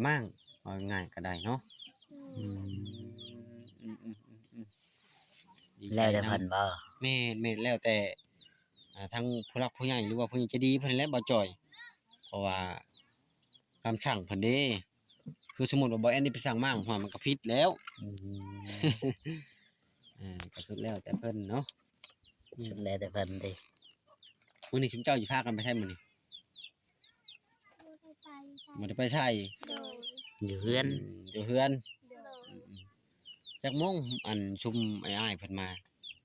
มั่งเอาง่ายก็ได้เนาะอืม อืมอืมอืมอืมดีใจ แล้วแต่ นำ เพิ่นบ่ แม่นแล้วแต่ทั้งผู้หลักผู้ใหญ่หรือว่าผู้ใหญ่ใจดีเพิ่นแหละบ่จ้อยเพราะว่าคำสั่งเพิ่นเด้คือสมมุติว่าบ่แอนนี่ไปสั่งมั่งมันก็ผิดแล้ว อืม ก็สุดแล้วแต่เพิ่นเนาะ สุดแล้วแต่เพิ่นติ มื้อนี้ซุมเจ้าสิพากันไปไสมื้อนี้บ่ได้ไปไส อยู่เฮือน อยู่เฮือนอืมจักโมงอันชุมอ้ายๆเพิ่นมา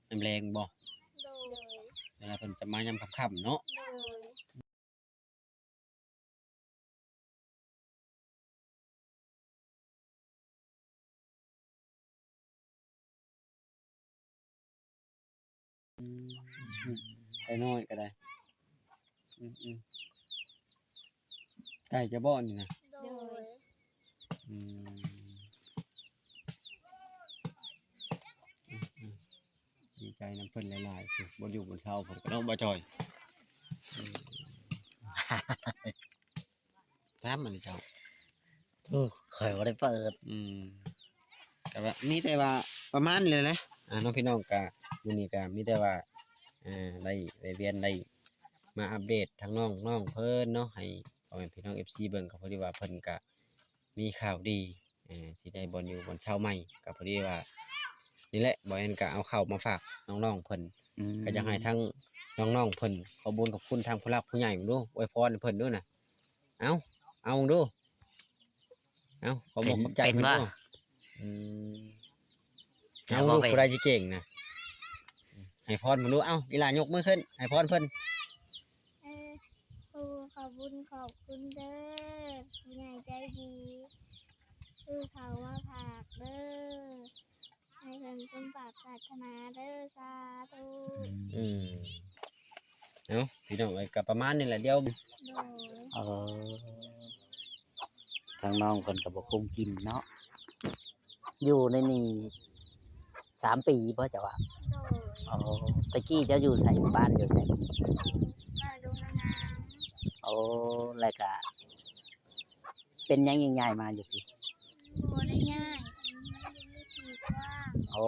ยามแลงบ่เวลาเพิ่นจะมายามค่ำๆเนาะไปน้อยก็ได้อืมๆใกล้จะบ่นี่นะอืมอืมดีใจนำเพิ่นหลายๆคือบ่อยู่บนเช้าเพิ่นก็เนาะบ่จ้อยถามอันนี้เจ้า โอ้ข่อยบ่ได้เปิด ก็ว่ามีแต่ว่าประมาณนี้แหละน้องพี่น้องก็มื้อนี้ก็มีแต่ว่าได้เวียนได้มาอัปเดตทางน้องเพิ่นเนาะให้พ่อแม่พี่น้อง FC เบิ่งก็พอดีว่าเพิ่นก็มีข่าวดีสิได้บ่อนอยู่บ่อนเช่าใหม่ก็พอดีว่านี่แหละบ่แม่นก็เอาข้าวมาฝากน้องๆเพิ่นก็อยากให้ทั้งน้องๆเพิ่นขอบุญขอบคุณทางผู้หลักผู้ใหญ่ดูอวยพรให้เพิ่นด้วยน่ะเอาดูขอบอกขอบใจเพิ่นดูอืมเอาลูกผู้ใดสิเก่งนะให้พรเพิ่นดูอีหลายกมือขึ้นให้พรเพิ่นขอบคุณเด้อผู้ใหญ่ใจดีคือเขาว่าผากเด้อให้เพิ่นเป็นปากปรารถนาเด้อสาธุ พี่น้องก็ประมาณนี้แหละเดี๋ยว โดย เออทางน้องเพิ่นก็บ่คุมกินเนาะอยู่ในนี่3 ปีบ่เจ้าว่า โดย อ๋อตะกี้เจ้าอยู่ไสบ้านอยู่ไส มาดูนางาม โอ้แล้วก็เป็นหยังย้ายมาอยู่พี่ บัวได้ง่ายมันมีที่กว้าง โอ้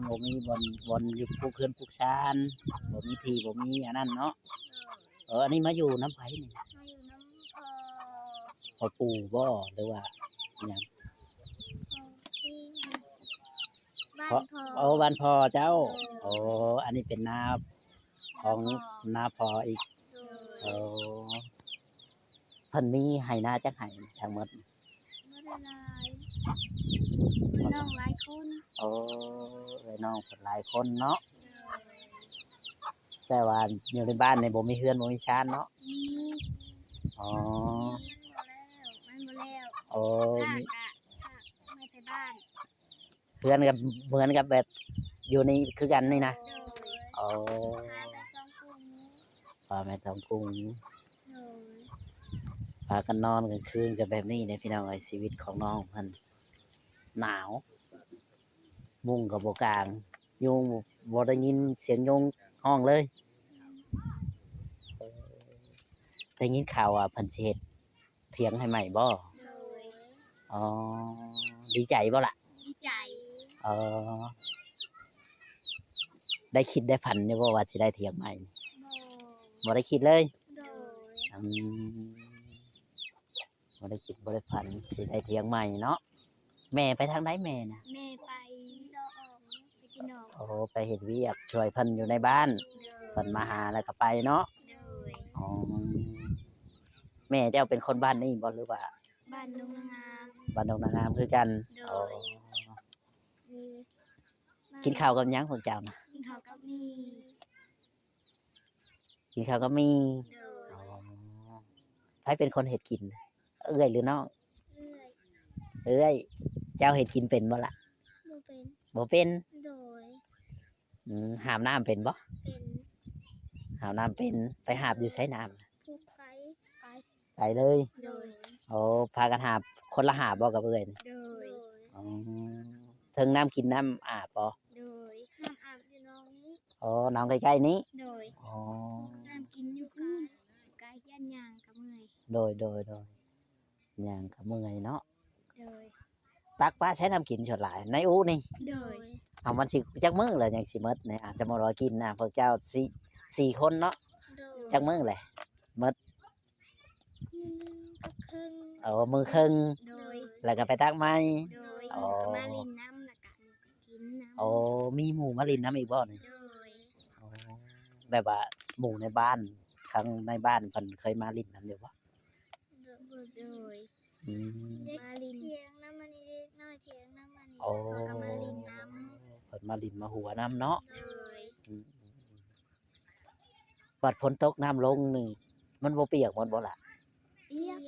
บ่มีบ่อนอยู่ปลูกเรือนปลูกชานบ่มีที่บ่มีอันนั้นเนาะอันนี้มาอยู่น้ำไผนี่ มาอยู่น้ำพ่อปู่บ่หรือว่าหยัง ที่บ้าน เพราะ พอ โอ้บ้านพ่อเจ้าโอ้อันนี้เป็นนาของนาพ่ออีก โดย โอ้เพิ่นมีให้นาจักให้ทั้งหมด ไม่ได้ลายน้องหลายคน โอ้เอ้ยน้องเพิ่นหลายคนเนาะ โดย แต่ว่าอยู่ในบ้านนี่บ่มีเรือนบ่มีชานเนาะ มี อ๋อ มันบ่แล้ว โอ้ ภา มี คไม่ไปบ้าน เพื่อนกับเหมือนกับแบบอยู่ในคือกันนี่นะ โดย โอ้ พาไปต้องกุ้ง พาแม่ทองกุ้ง โดย พากันนอนกลางคืนกันแบบนี้เนี่ยพี่น้องไอ้ชีวิตของน้องมันหนาว มุ้งกับโบกลางยุงบ่ได้ยินเสียงยุงห้องเลยได้ยินข่าวว่าเพิ่นสิเฮ็ดเถียงให้ใหม่บ่ โดย อ๋อดีใจบ่ล่ะ ดีใจ เออได้คิดได้ฝันอยู่บ่ว่าสิได้เถียงใหม่ โด บ่ได้คิดเลย โดย อืมบ่ได้คิดบ่ได้ฝันสิได้เถียงใหม่เนาะแม่ไปทางไหนแม่น่ะ แม่ไปดอกไปกินดอก โอ้ไปเฮ็ดเวียกช่วยเพิ่นอยู่ในบ้าน โดย เพิ่นมาหาแล้วก็ไปเนาะ โดย อ๋อแม่เจ้าเป็นคนบ้านนี้บ่หรือว่า บ้านดงนางาม บ้านดงนางามคือกัน โด อ๋อย มี กินข้าวกับหยังพวกเจ้านะ กินข้าวกับมี กินข้าวกับมี โดย อ๋อใครเป็นคนเฮ็ดกิน เอื้อยหรือน้อง เรื่อย เอื้อยเจ้าเฮ็ดกินเป็นบ่ล่ะ บ่เป็น บ่เป็น โดย หาบน้ำเป็นบ่ เป็น หาบน้ำเป็นไปหาบอยู่ไสน้ำ ทุกไกไป ไปเลย โดย โอ้พากันหาบคนละหาบบ่กับเอื้อยน่ะ โดย อ๋อถึงน้ำกินน้ำอาบบ่ โดยน้ำอาบอยู่น้องนี้ อ๋อน้องใกล้ๆนี้ โดย อ๋อ น้ำกินอยู่คืนกายยันยางกับเมื่อย โดย ย่างก็เมื่อยเนาะ โดย ตักปลาใช้น้ำกินชดหลายในอูนี่ โดย เอามันสิจักมื้อเลยยังสิหมดเนี่ยอาจจะมาว่ากินนะพวกเจ้าสี่คนเนาะ โดย จักมื้อเลยหมด ก็ครึ่ง เอามือครึ่ง โดย แล้วก็ไปตักไม้ โดย อ๋อ ก็มาลินน้ำแล้วก็กินน้ำ โอ้มีหมู่มาลินน้ำอีกบ่นี่ โดย อ๋อแบบว่าหมู่ในบ้านครั้งในบ้านเพิ่นเคยมาลินน้ำอยู่บ่ โดย อืม มาลินเถียงน้ำมันนี่เด็กน้อยเถียงน้ำมันนี่ โอ้ แล้วก็มาลินน้ เพิ่นมาลินมาหัวน้ำเนาะ ำโดย บัดฝนตกน้ำลงนี่มันบ่เปียกมันบ่ล่ะ เปียก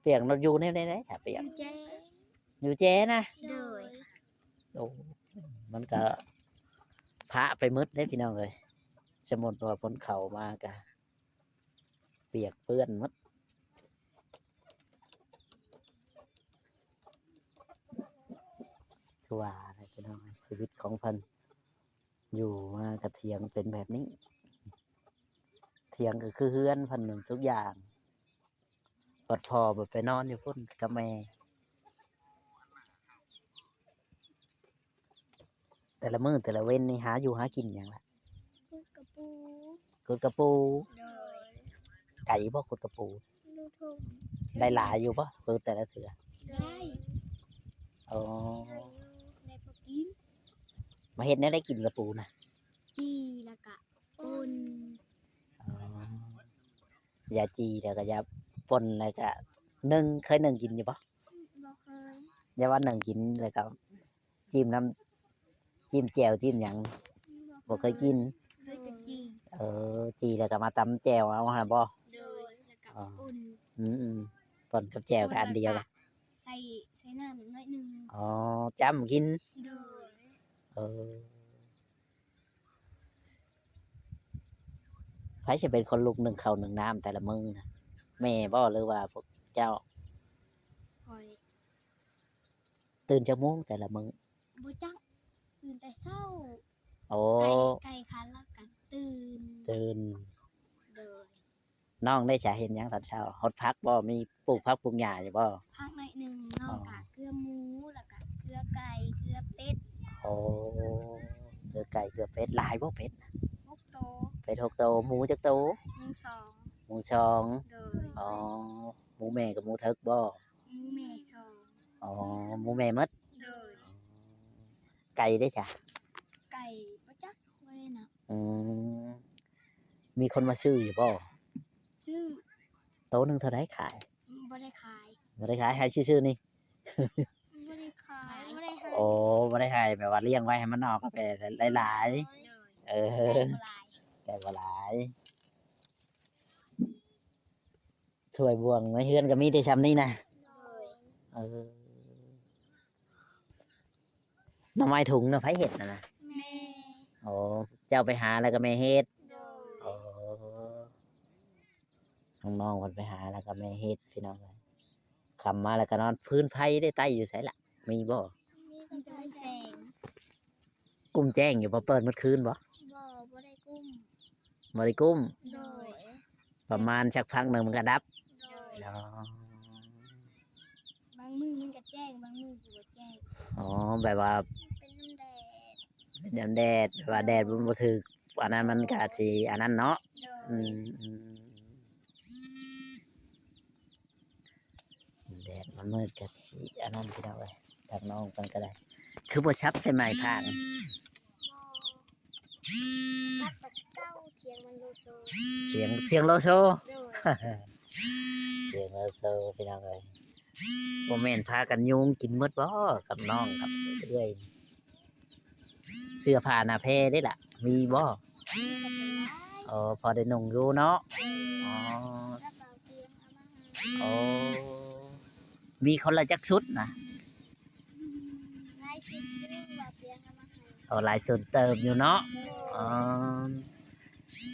เปียกเราอยู่ในไหนๆเปียก เจ๊ อยู่เจนะ โดย โอ้มันก็พระไปมืดได้พี่น้องเลยสมมติว่าฝนเข่ามากะเปียกเปื้อนหมดคือว่าอะไรพี่น้องเอ้ยชีวิตของเพิ่นอยู่มากระเทียงเป็นแบบนี้ เทียงก็คือเฮือนเพิ่นหนึ่งทุกอย่างปดพอแบบไปนอนอยู่พุ่นกับแม่แต่ละมื้อแต่ละเว้นนี่หาอยู่หากินอย่างละ พูดกับปู กุดกระปู โดย ไก่บ่กุดกระปู ลูกทุ่ง ได้หลายอยู่บ่คือแต่ละเถือ ได้ อ๋อ ได้พอกิน มาเฮ็ดเนี่ยได้กินกระปูนะ จีแล้วก็ปุ่น อ๋อยาจีแล้วก็ยาป่นแล้วก็นึ่งเคยนึ่งกินอยู่บ่ บ่เคย อย่าว่านึ่งกินแล้วก็จิ้มน้ำจิ้มแจ่วจิ้มหยังบ่เคยกิน เคยแต่จี จีแล้วก็มาตำแจ่วเอาหั่นบ่ โดยแล้วก็ปุ่น อืมป่นกับแจ่วก็อันเดียวกัน ใส่น้ำน้อยหนึง อ๋อจ้ำกิน โดย เออใครจะเป็นคนลุกหนึ่งข้าวหนึ่งน้ำแต่ละมื้อนะแม่บ่หรือว่าพวกเจ้า คอย ตื่นจากโมงแต่ละมื้อ บ่จักตื่นแต่เช้า โอ้ ไก่คันแล้วกันตื่น ตื่น โดย น้องได้จะเห็นหยังตอนเช้าฮดพักบ่มีปลูกพักปลูกหญ้าอยู่บ่ พักหน่อยหนึงนอกจากเกลือหมูแล้วก็เกลือไก่เกลือเป็ด โอ้เกลือไก่เกลือเป็ดหลายบ่เป็ด พวกโต เป็ด6 โตวหมูจักโตว หมูสอง หมูสอง โดย อ๋อหมูแม่กับหมูเถิกบ่ หมูแม่สอง อ๋อหมูแม่หมด โดย ไก่ได้อจ้ะ ไก่บ่จักบ่ได้นับ อืมมีคนมาซื้ออยู่บ่ ซื้อ โตวหนึงเท่าไหร่ขาย บ่ได้ขาย บ่ได้ขายให้ซื่อๆนี่ บ่ได้ขายบ่ได้ให้ โอ้บ่ได้ให้แบบว่าเลี้ยงไว้ให้มันออกก็ไปหลาย โดย ๆเออ ไก่บ่หลาย ไก่บ่หลายช่วยบ่วงในเฮือนก็มีแต่ซ้ำนี่นะ โดย เออหน่อไม้ถุงน่ะไผเฮ็ดน่ะนะ แม่ โอ้เจ้าไปหาแล้วก็แม่เฮ็ด โดย โอ้น้องๆเพิ่นไปหาแล้วก็แม่เฮ็ดพี่น้องเอ้ยคำมาแล้วก็นอนพื้นไผได้ไต้อยู่ไสล่ะมีบ่ นี่ก็จะได้แสง กุ้มแจ้งอยู่บ่เปิดมื้อคืนบ่ บ่ได้กุ้ม บ่ได้กุ้ม โดย ประมาณสักพักหนึงมันก็ดับ โดย อ๋อบ างมือมันก็แจ้งบางมือก็บ่แจ้ง อ๋อแบบว่า เป็นน้ำแดด เป็นแดดว่าแดดมันบ่ถึกอันนั้นมันก็สิอันนั้นเนาะ โด อื ย มแดดมันมืดก็สิอันนั้นพี่น้องเอ้ยทางน้องเพิ่นก็ได้ คือบ่ชับใส่ไม้พาง รักตะเก้าเทียงมันโลโซ เสียงโลโซ โดย เสียงโลโซพี่น้องเอ้ยบ่แม่นพากันยุงกินหมดบ่กับน้องกับเอื้อยเสื้อผ้าหน้าแพรได้ล่ะ มีบ่ มีกับเป็นร้าย อ๋อพอได้นุ่งอยู่เนาะอ๋อ รักเบาเทียงเอามาให้ โอ้มีคนละจักชุดนะ ร้ายชิ้นเรื่องเบาเทียงเอามาให้ เอาหลายส่วนเติมอยู่เนาะ โดย อ๋อ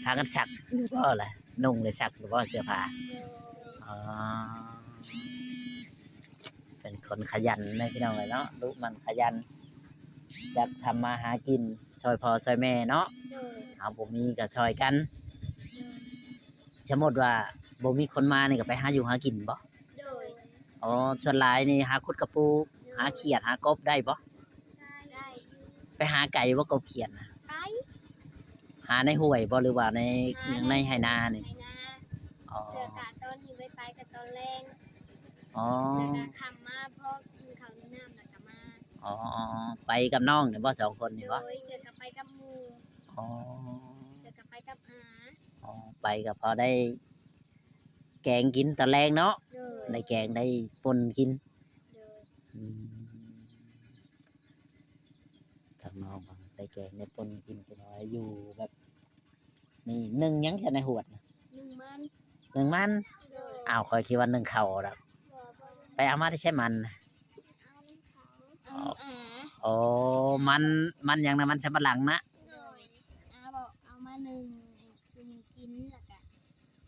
พากันสักหรือบ่ล่ะนุ่งเลยสักหรือบ่เสื้อผ้า โดย อ๋อเป็นคนขยันนะพี่น้องเลยเนาะลูกมันขยันจะทำมาหากินช่วยพ่อช่วยแม่เนาะ โดย เอาบ่มีก็ช่วยกัน โดย สมมติว่าบ่มีคนมานี่ก็ไปหาอยู่หากินบ่ โดย อ๋อส่วนหลายนี่หาคุดกระปูหาเขียดหากบได้บ่ ได้ ไปหาไก่บ่กบเขียดน่ะ ไป หาในห้วยบ่หรือว่าในในไหนานี่ ไหนา อ๋อ เจอกะต้นนี้ไปกับต้นแรง อ๋อ แล้วก็คำมาเพราะกินข้าวในน้ำแล้วก็มา อ๋อไปกับน้องเนี่ยบ่สองคนนี่ โด บ่ ยเจอกับไปกับหมู อ๋อ เจอกับไปกับอา อ๋อไปก็พอได้ แกงกินตอนแรงเนาะ โดย ได้แกงได้ป่นกิน โดย อืมทางน้องก็ได้แกงได้ป่นกินไปหน่อยอยู่แบบนี่นึ่งหยังแค่ในหวดน่ะ หนึ่งมัน นึ่งมัน โดย อ้าวคอยคิดว่านึ่งข้าวดอก บ่ ไปเอามาที่ใช่มันน่ะ เอาอา อ๋อมันหยังนะมันสำปะหลังนะ โดยอาบอกเอามาหนึ่งให้ซุมกินแล้วก็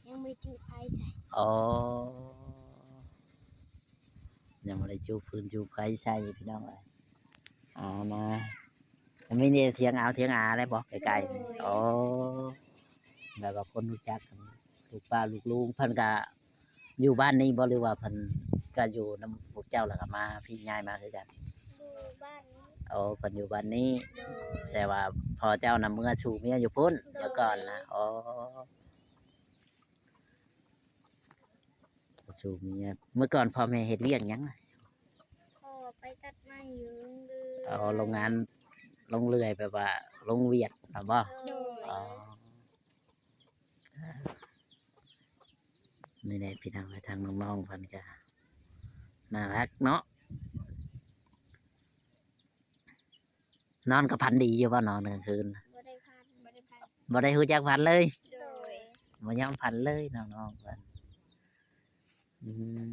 ยังไม่จุไฟใส่ อ๋อยังไม่ได้จูพื้นจูไฟใส่พี่น้องเลยเอามาผมไม่ได้เถียงเอาเถียงอาได้บอกไกลๆนี่อ๋อแบบว่าคนรู้จักกันลูกป้าลูกลุงเพิ่นก็อยู่บ้านนี้บ่หรือว่าเพิ่นก็อยู่นำพวกเจ้าแล้วก็มาพี่ย้ายมาคือกัน ดูบ้านนี้ อ๋อเพิ่นอยู่บ้านนี้ โดย แต่ว่าพอเจ้านำเมื่อชูเมียอยู่พุ่นเมื่อก่อนนะอ๋อชูเมียเมื่อก่อนพ่อแม่เฮ็ดเวียกหยังน่ะ พ่อไปตัดไม้อยู่โรงเรื อ๋อโรงงานลงเรื่อยแบบว่าลงเวียดนะบ่ โดย อ๋อนี่แหละพี่น้องทางน้องๆเพิ่นก็น่ารักเนาะนอนกับพันดีอยู่บ่นอนกลางคืน บ่ได้พันบ่ได้พัน บ่ได้ฮู้จักพันเลย โดย บ่ยอมพันเลยน้องๆเพิ่นอืม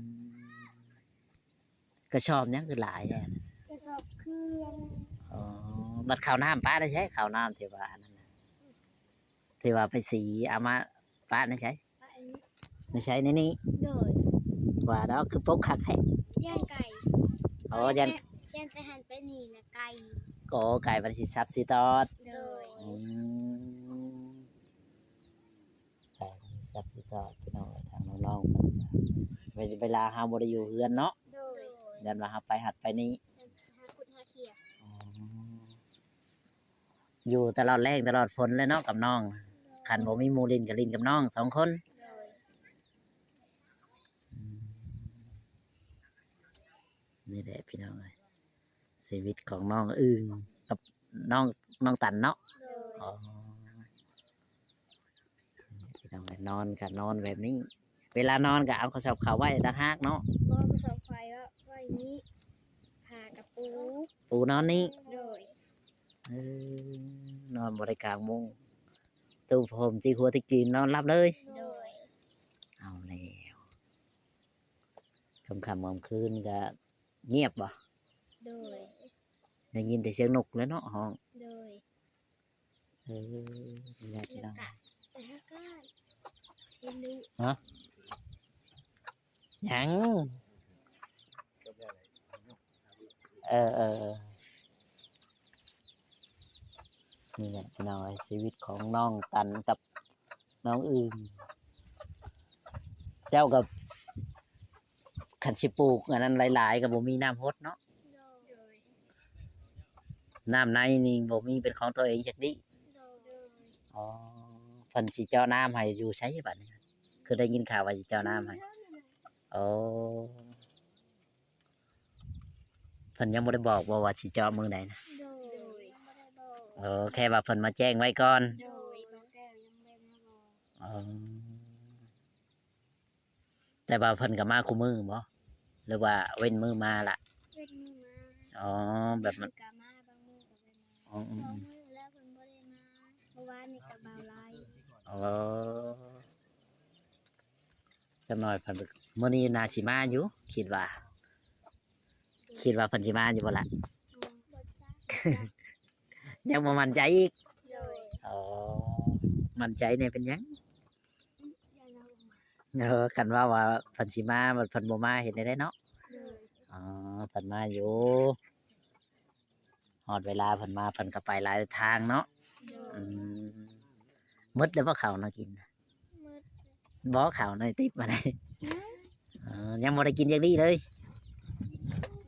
ก็ชอบหยังคือหลายแน่ กระสอบเครื่อง อ๋อบัดข้าวน้ำป้าได้ใช้ข้าวน้ำที่ว่าอันนั้นน่ะที่ว่าไปสีเอามาป้าได้ใช้ ไป ไม่ใช่ในนี้ โดย ว่าดอกคือปกคักแท้ ย่างไก่ อ๋อยัน ย่างไปหันไปนี่นะไก่ ก็ไก่มันสิซับสิตอด โดย อืมไก่มันสิซับสิตอดพี่น้องทางน้องๆมันเวลาเฮาบ่ได้อยู่เฮือนเนาะ โดย ยันว่าเฮาไปหัดไปนี้ หาขุดหาเขียด อ๋ออยู่ตลอดแรงตลอดฝนเลยเนาะกับน้องคันบ่มีหมู่ลินกับลินกับน้องสองคน โดย นี่แหละพี่น้องเอ้ยชีวิตของน้องอึ่งกับน้องตันเนาะ โดย อ๋อพี่น้องเอ้ยนอนกับนอนแบบนี้ เวลานอนก็เอากระสอบขาวไว้ต่างหากเนาะ บ่กระสอบไฟว่าไว้นี้ผ่ากระปู ปูนอนนี่ โดย เออนอนบริกลางมุงตู้ผมจีหัวที่กินนอนรับเลย โดย เอาแล้วคำคืนก็เงียบบ่ โดย ได้ยินแต่เสียงนกแล้วเนาะห้อง โดย เออนี่แหละพี่น้อง แต่ถ้าก็เห็นดู หยังเออนี่แหละพี่น้องเอ้ยชีวิตของน้องตันกับน้องอื่น เจ้ากับขันสิปลูกอันนั้นหลายๆกับบ่มีน้ำฮดเนาะ โดย น้ำในนี่บ่มีเป็นของตัวเองจักดิ โดย อ๋อเพิ่นสิเจ้าน้ำให้อยู่ใช้บัดนี้คือได้ยินข่าวว่าสิเจ้าน้ำให้โอ้เพิ่นยังบ่ได้บอกว่าสิเจาะมื้อใดนะ โดยยังไม่ได้บอก โอ้แค่ว่าเพิ่นมาแจ้งไว้ก่อน โดยบางแก้วยังไม่ได้มาบอก อ๋อแต่ว่าเพิ่นก็มาคุมือบ่หรือว่าเว้นมือมาล่ะ เว้นมือมา อ๋อแบบมัน กะมาบางมือกับไปมา อ๋อ สองมือแล้วคนบ่ได้มาเมื่อวานนี่กับเบาไลาย อ๋อจักหน่อยเพิ่นมื้อนี้น่าสิมาอยู่คิดว่าเพิ่นสิมาอยู่บ่ล่ะ บ่จ้า ยังบ่มั่นใจอีก โดย อ๋อ มั่นใจเนี่ยเป็นหยัง อย่าเรามา กันว่าเพิ่นสิมาเพิ่นบ่มาเห็นได้เนาะ โดย อ๋อเพิ่นมาอยู่ฮอดเวลาเพิ่นมาเพิ่นก็ไปหลายทางเนาะ โด อื ย มหมดแล้วบ่ข้าวเนาะกิน มืด บ่ข้าวน้อยติบมาได้ นะ อ ยังบ่ได้กินอย่างนี้เลย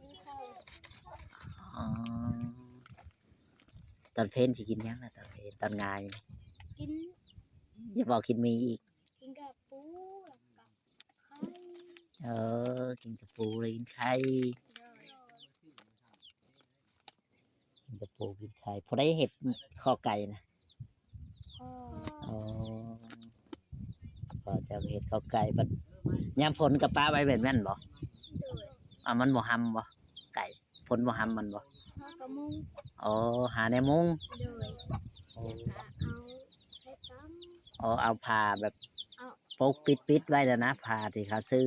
มีข้าว อ๋อตอนเพลนสิกินยังนะตอนเพลนตอนงาย กิน อย่าบอกกินมีอีก กินกับปูแล้วกับไข่ กินกับปูเลยกินไข่ โดย กินกับปูกินไข่พอได้เห็ดข้อไก่นะ พ่อ อ๋อพอจะเห็ดข้อไก่บัดยามฝนกับป้าไว้แบบนั้นบ่ โดย มันบ่หำบ่ไก่ฝนบ่หำมันบ่ พ่อกระมุง อ๋อหาในมุ้ง โดยแล้วก็เอาไปตั้ม อ๋อเอาผ้าแบบ เอา ปกปิดไว้แล้วนะผ้าที่เขาซื้อ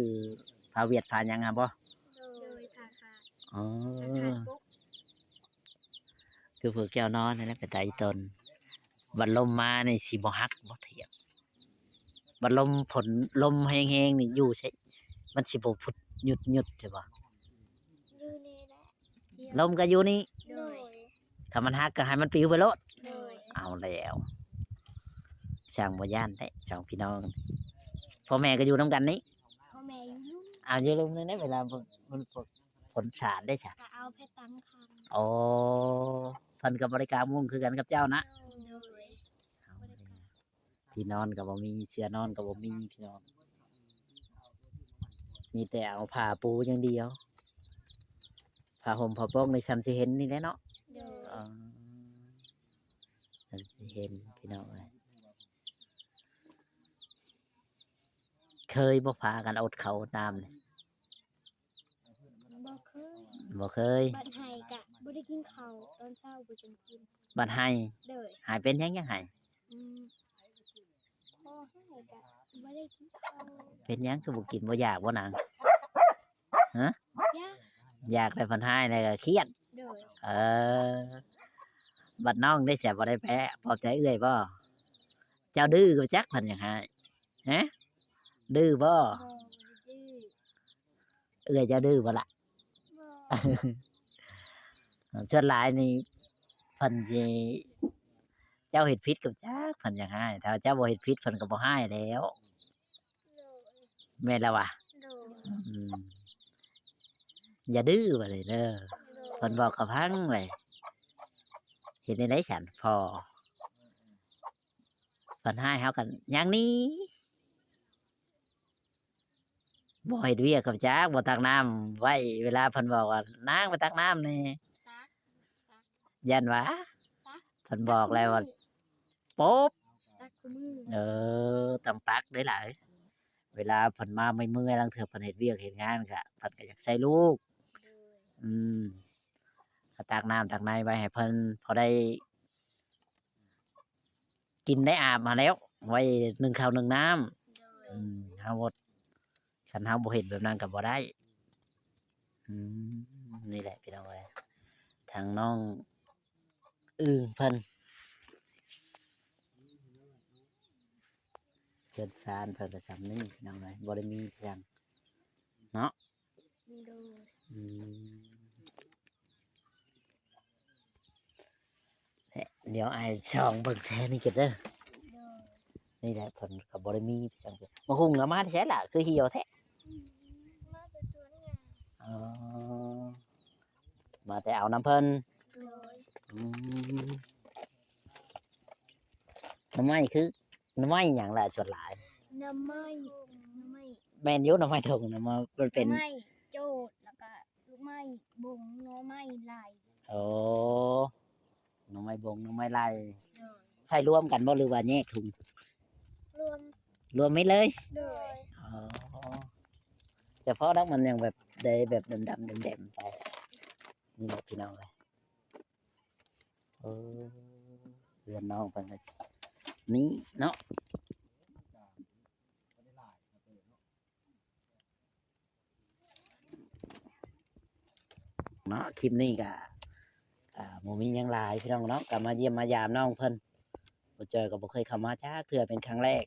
ผ้าเวียดผ้าหยังอ่ะบ่ โดยผ่าขาด อ๋อ ผ่าขาดปุ๊บ คือพวกแก้วนอนนี่แหละไปไต่ต้นบัดลมมาในสิบ่ฮักบ่เถียงบัดลมฝนลมแห้งๆนี่อยู่ใช่มันสิบ่พุดหยุดใช่บ่ อยู่นี่แหละเดียว ลมก็อยู่นี่ โดย ถ้ามันฮักก็ให้มันปลิวไปโลด โดย เอาแล้วช่างบ่ย่านได้ช่างพี่น้องพ่อแม่ก็อยู่นํกันนี่ พ่อแม่อยู่ลุ่ม เอาอยู่ลมนี่นะเวลามันฝนสาดได้จ้ะ ก็เอาไปตั้งคัน อ๋อเพิ่นก็บริการมุ่งคือกันกับเจ้านะ โดย เอาเลยที่นอนก็บ่มีเสื้อนอนก็บ่มีพี่น้องมีแต่เอาผ้าปูอย่างเดียวผ้าห่มผ้าปกในซ้ำสิเห็นนี่แหละเนาะ โดย อ๋อซ้ำสิเห็นพี่น้องเอ้ยเคยบ่พากันอดข้าวอดน้ำเลย บ่เคย บ่เคย บัดไห้กะบ่ได้กินข้าวตอนเช้าบ่จังกิน บัดให้ โดย หายเป็นยังให้ อืมพ่อให้กะบ่ได้กินข้าว เป็นยังคือบ่กินบ่อยากบ่นาง ย่า อยากได้เพิ่นให้เลยก็เครียด โดย บัดน้องได้เสียบ่ได้แพ้ปลอบใจเอื้อยบ่เจ้าดื้อก็จักเพิ่นอยากให้ฮะดื้อบ่ บ่ได้ดื้อ เอื้อยเจ้าดื้อบ่ล่ะ บ่ ส่วนหลายนี่เพิ่นสิเจ้าเฮ็ดผิดกับจักเพิ่นอยากให้ถ้าเจ้าบ่เฮ็ดผิดเพิ่นก็บ่ให้แล้ว โดย แม่นแล้ววะ โดย อืมอย่าดื้อบ่เลยเด้อ โด เพิ่ ย นบอกกับพังเลยเฮ็ดได้ฉันพอเพิ่นให้เฮากันอย่างนี้บ่เฮ็ดเวียกกับจักบ่ตักน้ำไว้เวลาเพิ่นบอกว่านางไปตักน้ำนี่ ตัก ยันหวะเพิ่นบอกแล้วว่าโป๊บ ตักกูมือ ต้องตักได้หลายเวลาเพิ่นมาไม่เมื่อยลังเถื่อเพิ่นเฮ็ดเวียกเฮ็ดงานก็เพิ่นก็อยากใส่ลูก โดย อืมก็ตักน้ำตักในไว้ให้เพิ่นพอได้ กินได้อาบมาแล้ว ไว้นึ่งข้าวนึ่งน้ำ โดย เฮาบ่คันเฮาบ่เฮ็ดแบบนั้นก็บ่ได้อืมนี่แหละพี่น้องเอ้ยทางน้องเพิ่นเกิดสารเพิ่นก็สำนี้พี่น้องเอ้ยบ่ได้มีเพียง โดย อืมเดี๋ยวไอ้ช่องเบิ่งแท้นี่เก็บเด้อ โดย นี่แหละเพิ่นก็บ่ได้มีเพียงมาหุงก็มาแท้ล่ะคือเหี่ยวแท้ มาแต่สวนงาน อ๋อมาแต่เอาน้ำเพิ่น โดย อืมน้ำไม้คือน้ำไม้หยังล่ะส่วนหลาย น้ำไม้น้ำไม้ แม่นอยู่น้ำไม้ทงนะมันเป็น น้ำไม้โจดแล้วก็ลูกไม้บงหน้อไม้ลาย โอ้น้ำไม้บงน้ำไม้ไล่ โดย ใส่รวมกันบ่หรือว่าแยกถุง รวม รวมไม่เลย โดย อ๋อเฉพาะนักมันยังแบบได้แบบดำๆแดมๆไปนี่แหละพี่น้องเลยเรือนน้องเพิ่นก็นี่เนาะเนาะคลิปนี้ก็โมมีหยังหลายพี่น้องเนาะก็มาเยี่ยมมายามน้องเพิ่นบ่เจอก็บ่เคยเข้ามาจ้าเทื่อเป็นครั้งแรก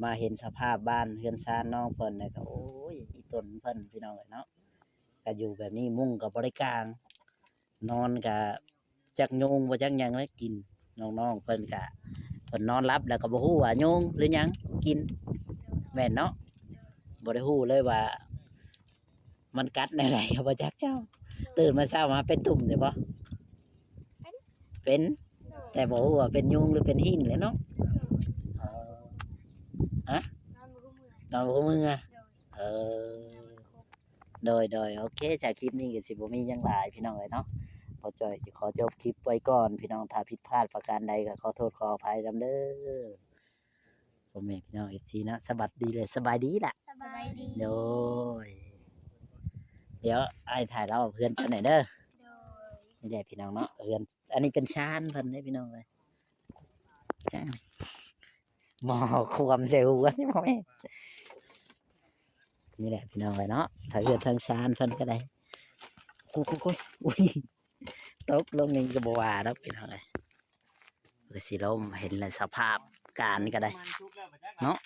มาเห็นสภาพบ้านเฮือนซานน้องเพิ่นแล้วก็โอ้ยอีต้นเพิ่นพี่น้องเอ้ยเนาะก็อยู่แบบนี้มุ้งก็บ่ได้กางนอนก็จักยุงบ่จักหยังแล้วกินน้องๆเพิ่นก็เพิ่นนอนหลับแล้วก็บ่ฮู้ว่ายุงหรือหยังกินแม่นเนาะบ่ได้ฮู้เลยว่า มันกัดในไรครับบ่จักเจ้า ตื่นมาเช้ามาเป็นตุ่มได้บ่เป็น โดย แต่บ่ฮู้ว่าเป็นยุงหรือเป็นหินเลยเนาะ นอนบ่รู้เมื่อย นอนบ่มึงอ่ะ โดย เออโดยโอเคจากคลิปนี้ก็สิบ่มีหยังหลายพี่น้องเอ้ยเนาะพอจอยสิขอจบคลิปไว้ก่อนพี่น้องถ้าผิดพลาดประการใดก็ขอโทษขออภัยนำเด้อพ่อแม่พี่น้อง FC นะสบัดดีเลยสบายดีล่ะ สบายดี โดยเดี๋ยวไอ้ถ่ายเราเพื่อนเจ้าไหนเด้อ โดย นี่แหละพี่น้องเนาะเพื่อนอันนี้เป็นชานเพิ่นเด้อพี่น้องเอ้ยชานหมอความใส่หัวนี่พ่อแม่นี่แหละพี่น้องเอ้ยเนาะถ้าเกิดทางชานเพิ่นก็ได้กูอุ้ยตกลงนี่ก็บ่ว่าดอกพี่น้องเอ้ยคือสิลมเห็นแล้วสภาพการก็ได้เนาะ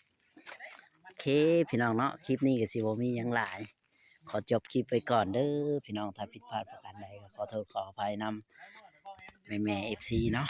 โอเคพี่น้องเนาะคลิปนี้ก็สิบ่มีหยังหลาย ขอจบคลิปไปก่อนเด้อพี่น้องถ้าผิดพลาดประการใดก็ขอโทษขออภัยนำแม่ๆ FC เนาะ